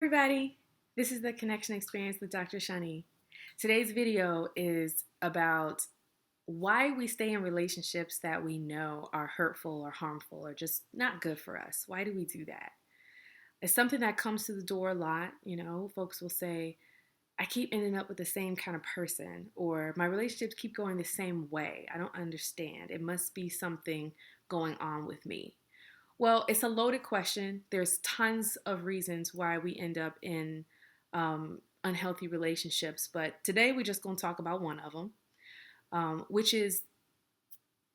Everybody, this is the Connection Experience with Dr. Shani. Today's video is about why we stay in relationships that we know are hurtful or harmful or just not good for us. Why do we do that? It's something that comes to the door a lot. Folks will say, I keep ending up with the same kind of person, or my relationships keep going the same way. I don't understand. It must be something going on with me. Well, it's a loaded question. There's tons of reasons why we end up in unhealthy relationships, but today we're just going to talk about one of them, which is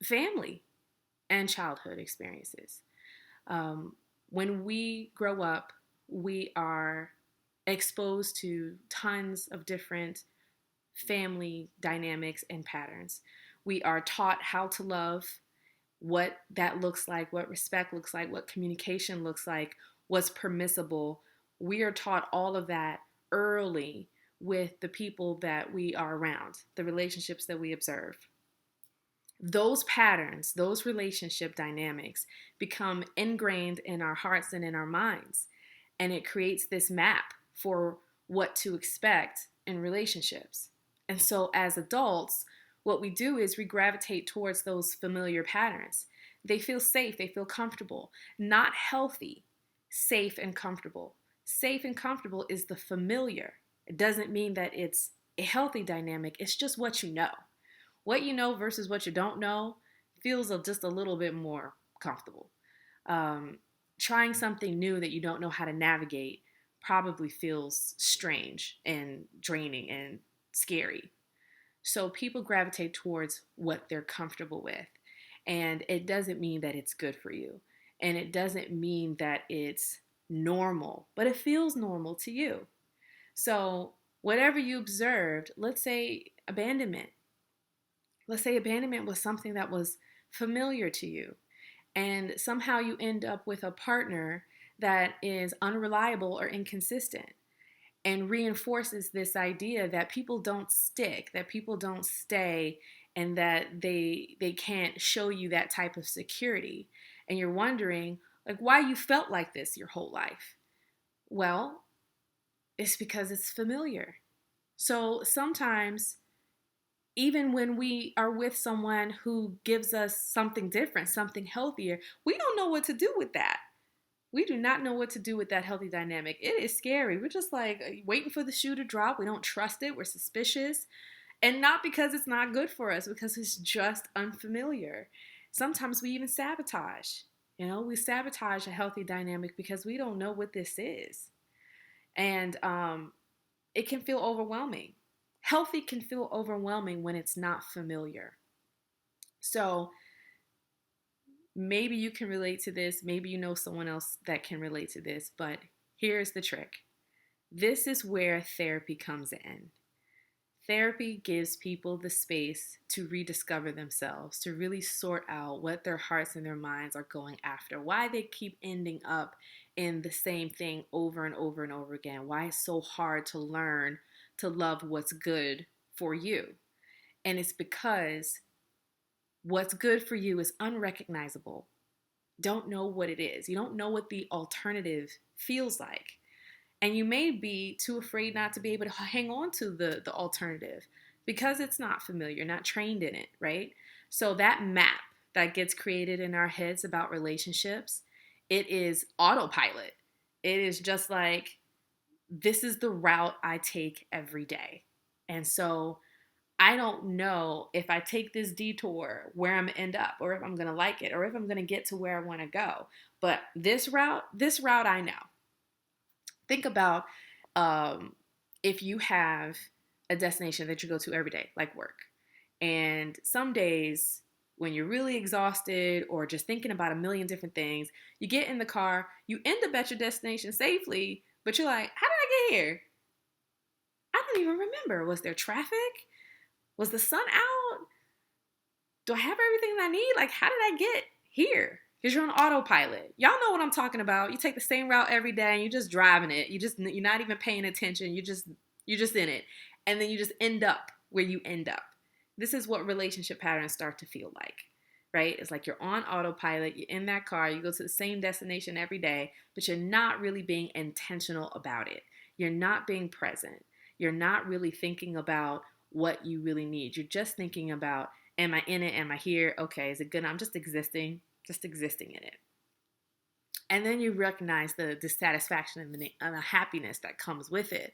family and childhood experiences. When we grow up, we are exposed to tons of different family dynamics and patterns. We are taught how to love, what that looks like, what respect looks like, what communication looks like, what's permissible. We are taught all of that early with the people that we are around, the relationships that we observe. Those patterns, those relationship dynamics become ingrained in our hearts and in our minds. And it creates this map for what to expect in relationships. And so as adults, what we do is we gravitate towards those familiar patterns. They feel safe, they feel comfortable, not healthy, safe and comfortable. Safe and comfortable is the familiar. It doesn't mean that it's a healthy dynamic, it's just what you know. What you know versus what you don't know feels just a little bit more comfortable. Trying something new that you don't know how to navigate probably feels strange and draining and scary. So people gravitate towards what they're comfortable with. And it doesn't mean that it's good for you. And it doesn't mean that it's normal, but it feels normal to you. So whatever you observed, let's say abandonment. Let's say abandonment was something that was familiar to you. And somehow you end up with a partner that is unreliable or inconsistent and reinforces this idea that people don't stick, that people don't stay, and that they can't show you that type of security. And you're wondering like why you felt like this your whole life. Well, it's because it's familiar. So sometimes even when we are with someone who gives us something different, something healthier, we don't know what to do with that. We do not know what to do with that healthy dynamic. It is scary. We're just like waiting for the shoe to drop. We don't trust it. We're suspicious. And not because it's not good for us, because it's just unfamiliar. Sometimes we even sabotage. We sabotage a healthy dynamic because we don't know what this is. And it can feel overwhelming. Healthy can feel overwhelming when it's not familiar. So maybe you can relate to this. Maybe you know someone else that can relate to this. But here's the trick. This is where therapy comes in. Therapy gives people the space to rediscover themselves, to really sort out what their hearts and their minds are going after, why they keep ending up in the same thing over and over and over again, why it's so hard to learn to love what's good for you. And it's because what's good for you is unrecognizable. Don't know what it is. You don't know what the alternative feels like. And you may be too afraid not to be able to hang on to the alternative because it's not familiar, not trained in it, right? So that map that gets created in our heads about relationships, it is autopilot. It is just like, this is the route I take every day. And so I don't know if I take this detour where I'm gonna end up, or if I'm gonna like it, or if I'm gonna get to where I wanna go. But this route I know. Think about if you have a destination that you go to every day, like work. And some days when you're really exhausted or just thinking about a million different things, you get in the car, you end up at your destination safely, but you're like, how did I get here? I don't even remember. Was there traffic? Was the sun out? Do I have everything that I need? Like, how did I get here? Because you're on autopilot. Y'all know what I'm talking about. You take the same route every day and you're just driving it. You're not even paying attention. You're just in it. And then you just end up where you end up. This is what relationship patterns start to feel like. right? It's like you're on autopilot, you're in that car, you go to the same destination every day, but you're not really being intentional about it. You're not being present. You're not really thinking about what you really need. You're just thinking about, am I in it? Am I here? Okay, is it good? I'm just existing in it. And then you recognize the dissatisfaction and the happiness that comes with it,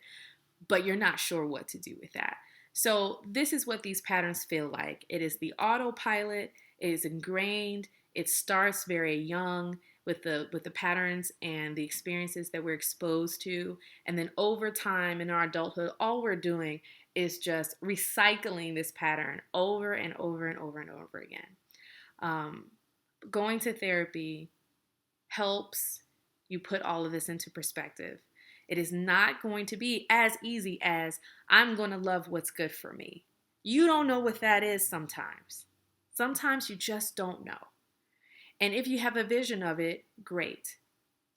but you're not sure what to do with that. So this is what these patterns feel like. It is the autopilot, it is ingrained, it starts very young with the patterns and the experiences that we're exposed to. And then over time in our adulthood, all we're doing is just recycling this pattern over and over and over and over again. Going to therapy helps you put all of this into perspective. It is not going to be as easy as I'm going to love what's good for me. You don't know what that is sometimes. Sometimes you just don't know. And if you have a vision of it, great.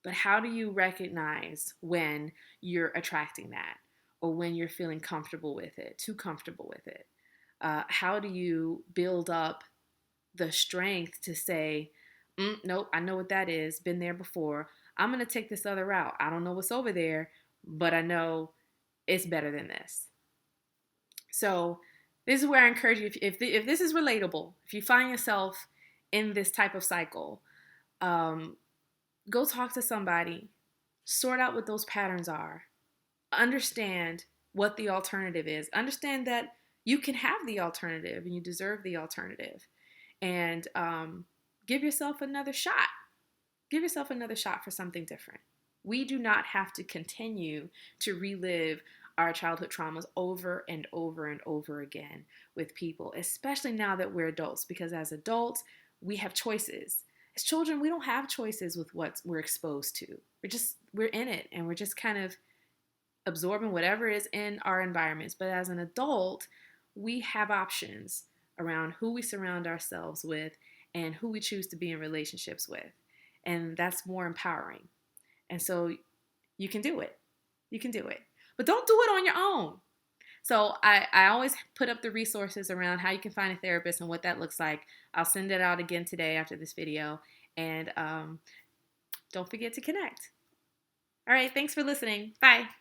But how do you recognize when you're attracting that or when you're feeling comfortable with it, too comfortable with it? How do you build up the strength to say, nope, I know what that is, been there before. I'm going to take this other route. I don't know what's over there, but I know it's better than this. So this is where I encourage you, if this is relatable, if you find yourself in this type of cycle, go talk to somebody, sort out what those patterns are, understand what the alternative is, understand that you can have the alternative and you deserve the alternative, and give yourself another shot. Give yourself another shot for something different. We do not have to continue to relive our childhood traumas over and over and over again with people, especially now that we're adults, because as adults, we have choices. As children, we don't have choices with what we're exposed to. We're in it, and we're just kind of absorbing whatever is in our environments. But as an adult, we have options around who we surround ourselves with and who we choose to be in relationships with. And that's more empowering. And so you can do it. You can do it. But don't do it on your own. So I always put up the resources around how you can find a therapist and what that looks like. I'll send it out again today after this video. And don't forget to connect. All right, thanks for listening. Bye.